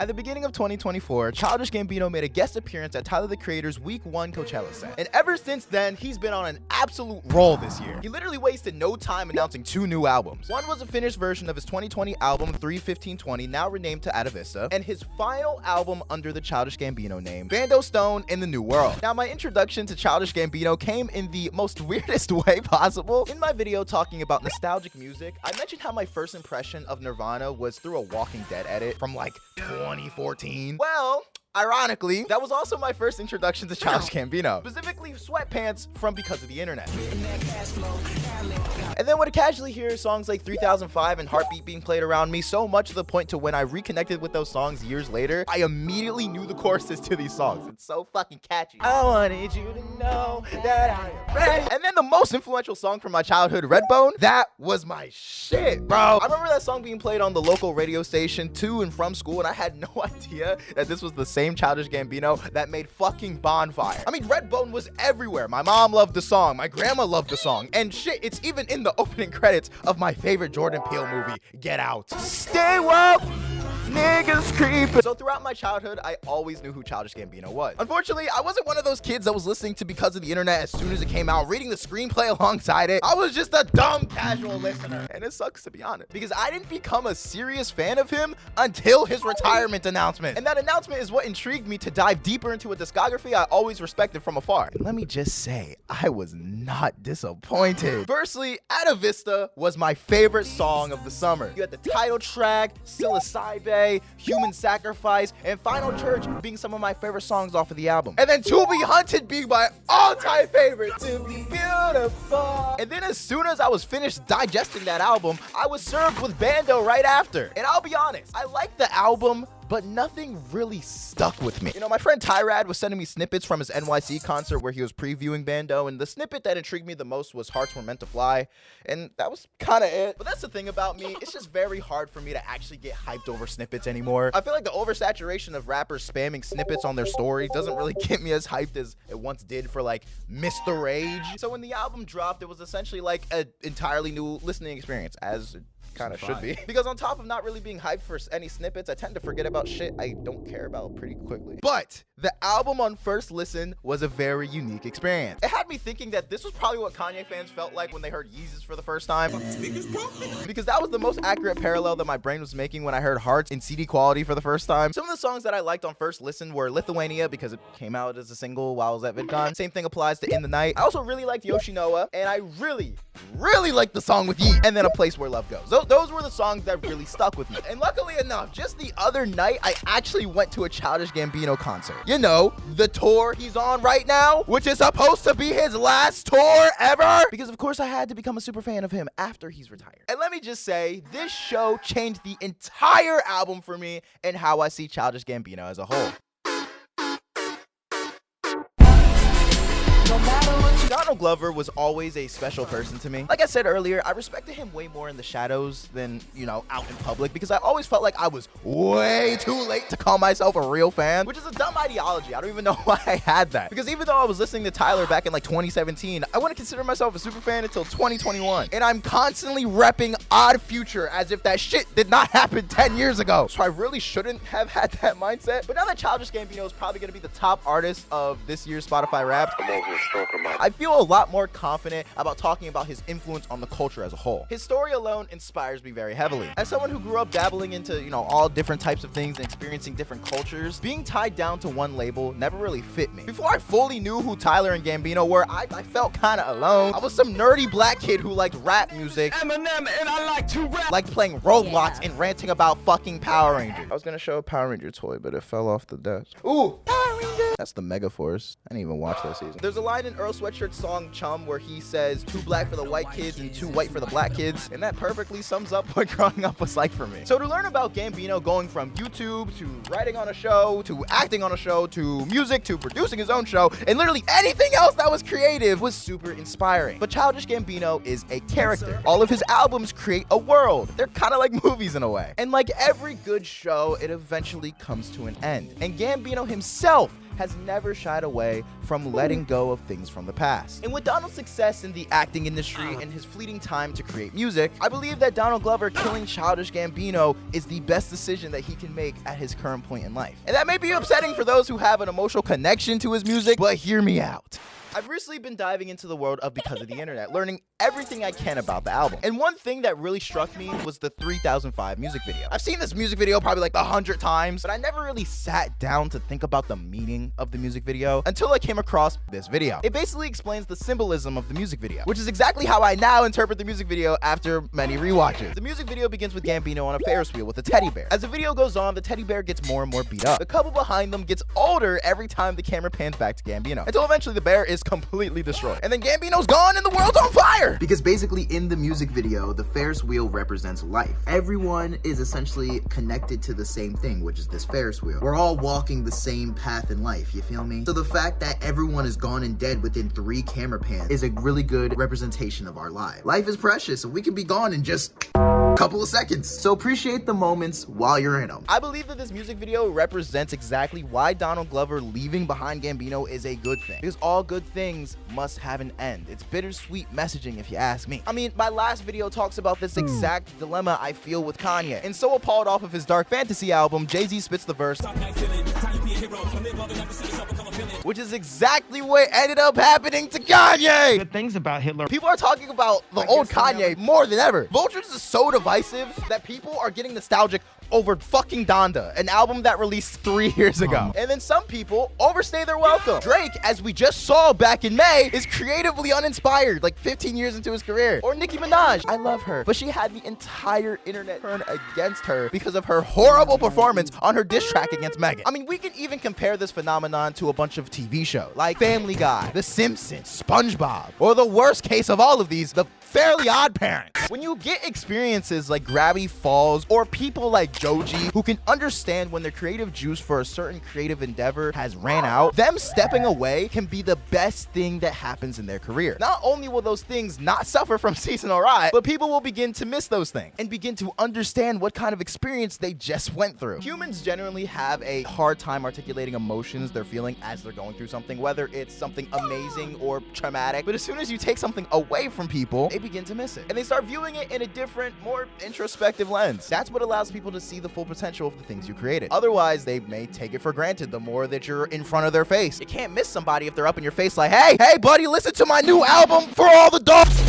At the beginning of 2024, Childish Gambino made a guest appearance at Tyler the Creator's Week 1 Coachella set. And ever since then, he's been on an absolute roll this year. He literally wasted no time announcing 2 new albums. One was a finished version of his 2020 album 3/15/20, now renamed to InvaderWist, and his final album under the Childish Gambino name, Bando Stone in the New World. Now, my introduction to Childish Gambino came in the most weirdest way possible. In my video talking about nostalgic music, I mentioned how my first impression of Nirvana was through a Walking Dead edit from like 2014. Well, ironically, that was also my first introduction to Childish Gambino, specifically Sweatpants from Because of the Internet. And then would casually hear songs like 3005 and Heartbeat being played around me, so much to the point to when I reconnected with those songs years later, I immediately knew the choruses to these songs. It's so fucking catchy. I wanted you to know that I am ready. And then the most influential song from my childhood, Redbone, that was my shit, bro. I remember that song being played on the local radio station to and from school, and I had no idea that this was the same Childish Gambino that made fucking Bonfire. I mean, Redbone was everywhere. My mom loved the song, my grandma loved the song, and shit, it's even in the opening credits of my favorite Jordan Peele movie, Get Out. Stay woke, niggas creeping. So throughout my childhood, I always knew who Childish Gambino was. Unfortunately, I wasn't one of those kids that was listening to Because of the Internet as soon as it came out, reading the screenplay alongside it. I was just a dumb casual listener. And it sucks, to be honest, because I didn't become a serious fan of him until his retirement announcement. And that announcement is what intrigued me to dive deeper into a discography I always respected from afar. And let me just say, I was not disappointed. Firstly, Ada Vista was my favorite song of the summer. You had the title track, Psilocybe, Human Sacrifice, and Final Church being some of my favorite songs off of the album. And then To Be Hunted being my all-time favorite. To Be Beautiful. And then as soon as I was finished digesting that album, I was served with Bando right after. And I'll be honest, I liked the album, but nothing really stuck with me. You know, my friend Tyrad was sending me snippets from his NYC concert where he was previewing Bando, and the snippet that intrigued me the most was Hearts Were Meant to Fly, and that was kind of it. But that's the thing about me, it's just very hard for me to actually get hyped over snippets anymore. I feel like the oversaturation of rappers spamming snippets on their stories doesn't really get me as hyped as it once did for like Mr. Rage. So when the album dropped, it was essentially like an entirely new listening experience, as it kind of should be. Because on top of not really being hyped for any snippets, I tend to forget about shit I don't care about pretty quickly. But the album on first listen was a very unique experience. It had me thinking that this was probably what Kanye fans felt like when they heard Yeezus for the first time. Because that was the most accurate parallel that my brain was making when I heard Hearts in CD quality for the first time. Some of the songs that I liked on first listen were Lithuania, because it came out as a single while I was at VidCon. Same thing applies to In the Night. I also really liked Yoshinoa, and I really liked the song with Yeet, and then A Place Where Love Goes. Those were the songs that really stuck with me. And luckily enough, just the other night, I actually went to a Childish Gambino concert. You know, the tour he's on right now, which is supposed to be his last tour ever. Because of course I had to become a super fan of him after he's retired. And let me just say, this show changed the entire album for me and how I see Childish Gambino as a whole. Donald Glover was always a special person to me. Like I said earlier, I respected him way more in the shadows than, you know, out in public, because I always felt like I was way too late to call myself a real fan, which is a dumb ideology. I don't even know why I had that. Because even though I was listening to Tyler back in like 2017, I wouldn't consider myself a super fan until 2021. And I'm constantly repping Odd Future as if that shit did not happen 10 years ago. So I really shouldn't have had that mindset. But now that Childish Gambino is probably gonna be the top artist of this year's Spotify Wrapped, I feel a lot more confident about talking about his influence on the culture as a whole. His story alone inspires me very heavily. As someone who grew up dabbling into, you know, all different types of things and experiencing different cultures, being tied down to one label never really fit me. Before I fully knew who Tyler and Gambino were, I felt kind of alone. I was some nerdy black kid who liked rap music, Eminem, and I like to rap, liked playing Roblox and ranting about fucking Power Rangers. I was gonna show a Power Ranger toy, but it fell off the desk. Ooh, Power Ranger! That's the Mega Force. I didn't even watch that season. There's a line in Earl Sweatshirt's song Chum where he says, "Too black for the white kids and too white for the black kids," and that perfectly sums up what growing up was like for me. So to learn about Gambino going from YouTube to writing on a show to acting on a show to music to producing his own show and literally anything else that was creative was super inspiring. But Childish Gambino is a character. All of his albums create a world. They're kind of like movies in a way. And like every good show, it eventually comes to an end. And Gambino himself has has never shied away from letting go of things from the past. And with Donald's success in the acting industry and his fleeting time to create music, I believe that Donald Glover killing Childish Gambino is the best decision that he can make at his current point in life. And that may be upsetting for those who have an emotional connection to his music, but hear me out. I've recently been diving into the world of Because of the Internet, learning everything I can about the album. And one thing that really struck me was the 3005 music video. I've seen this music video probably like 100 times, but I never really sat down to think about the meaning of the music video until I came across this video. It basically explains the symbolism of the music video, which is exactly how I now interpret the music video after many rewatches. The music video begins with Gambino on a Ferris wheel with a teddy bear. As the video goes on, the teddy bear gets more and more beat up. The couple behind them gets older every time the camera pans back to Gambino, until eventually the bear is completely destroyed. And then Gambino's gone and the world's on fire! Because basically in the music video, the Ferris wheel represents life. Everyone is essentially connected to the same thing, which is this Ferris wheel. We're all walking the same path in life, you feel me? So the fact that everyone is gone and dead within 3 camera pans is a really good representation of our lives. Life is precious, and we can be gone in just couple of seconds. So appreciate the moments while you're in them. I believe that this music video represents exactly why Donald Glover leaving behind Gambino is a good thing. Because all good things must have an end. It's bittersweet messaging if you ask me. I mean, my last video talks about this exact dilemma I feel with Kanye. And so appalled off of his Dark Fantasy album, Jay-Z spits the verse, which is exactly what ended up happening to Kanye. Good things about Hitler. People are talking about the old Kanye more than ever. Vultures is so divisive that people are getting nostalgic over fucking Donda, an album that released 3 years ago. And then some people overstay their welcome. Drake, as we just saw back in May, is creatively uninspired, like 15 years into his career. Or Nicki Minaj, I love her, but she had the entire internet turn against her because of her horrible performance on her diss track against Megan. I mean, we can even compare this phenomenon to a bunch of TV shows, like Family Guy, The Simpsons, SpongeBob, or the worst case of all of these, the Fairly Odd Parents. When you get experiences like Gravity Falls or people like Joji who can understand when their creative juice for a certain creative endeavor has ran out, them stepping away can be the best thing that happens in their career. Not only will those things not suffer from seasonal rot, but people will begin to miss those things and begin to understand what kind of experience they just went through. Humans generally have a hard time articulating emotions they're feeling as they're going through something, whether it's something amazing or traumatic. But as soon as you take something away from people, they begin to miss it. And they start viewing it in a different, more introspective lens. That's what allows people to see the full potential of the things you created. Otherwise, they may take it for granted the more that you're in front of their face. You can't miss somebody if they're up in your face like, hey buddy, listen to my new album For All the Dogs.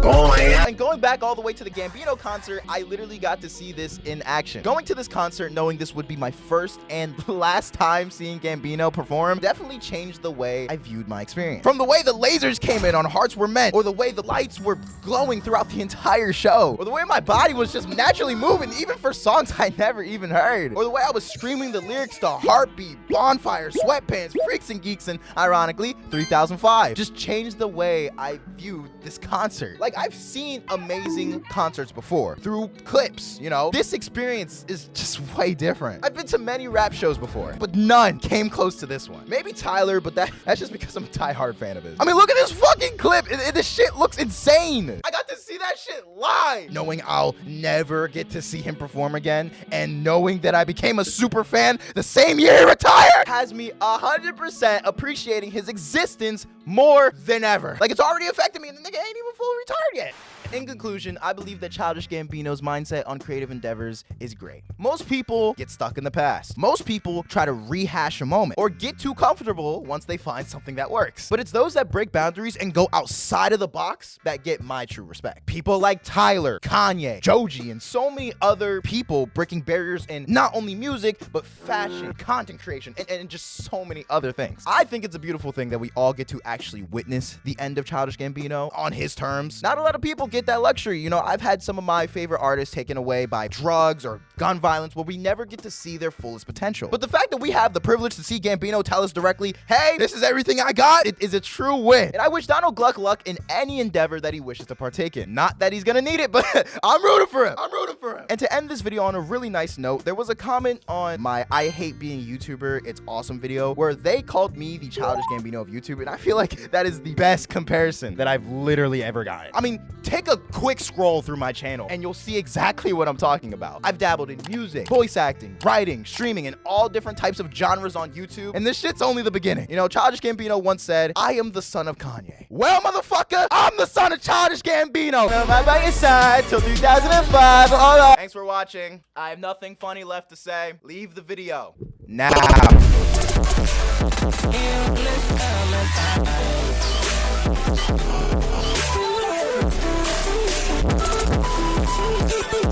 And going back all the way to the Gambino concert, I literally got to see this in action. Going to this concert knowing this would be my first and last time seeing Gambino perform definitely changed the way I viewed my experience. From the way the lasers came in on Hearts Were Meant, or the way the lights were glowing throughout the entire show, or the way my body was just naturally moving even for songs I never even heard, or the way I was screaming the lyrics to Heartbeat, Bonfire, Sweatpants, Freaks and Geeks, and ironically 3005 just changed the way I viewed this concert. Like, I've seen amazing concerts before through clips, you know. This experience is just way different. I've been to many rap shows before, but none came close to this one. Maybe Tyler, but that's just because I'm a diehard fan of his. I mean, look at this fucking clip. This shit looks insane. I got to see that shit live, knowing I'll never get to see him perform again, and knowing that I became a super fan the same year he retired has me 100% appreciating his existence more than ever. Like, it's already affected me, and the nigga ain't even fully retired yet. In conclusion, I believe that Childish Gambino's mindset on creative endeavors is great. Most people get stuck in the past. Most people try to rehash a moment or get too comfortable once they find something that works. But it's those that break boundaries and go outside of the box that get my true respect. People like Tyler, Kanye, Joji, and so many other people breaking barriers in not only music, but fashion, content creation, and just so many other things. I think it's a beautiful thing that we all get to actually witness the end of Childish Gambino on his terms. Not a lot of people get that luxury. You know, I've had some of my favorite artists taken away by drugs or gun violence where we never get to see their fullest potential. But the fact that we have the privilege to see Gambino tell us directly, hey, this is everything I got, it is a true win. And I wish Donald Gluck luck in any endeavor that he wishes to partake in. Not that he's gonna need it, but I'm rooting for him. I'm rooting for him. And to end this video on a really nice note, there was a comment on my I Hate Being YouTuber, It's Awesome video where they called me the Childish Gambino of YouTube, and I feel like that is the best comparison that I've literally ever gotten. I mean, take a quick scroll through my channel and you'll see exactly what I'm talking about. I've dabbled world in music, voice acting, writing, streaming, and all different types of genres on YouTube. And this shit's only the beginning. You know, Childish Gambino once said, I am the son of Kanye. Well, motherfucker, I'm the son of Childish Gambino. I'm by your side till 2005. All right. Thanks for watching. I have nothing funny left to say. Leave the video now.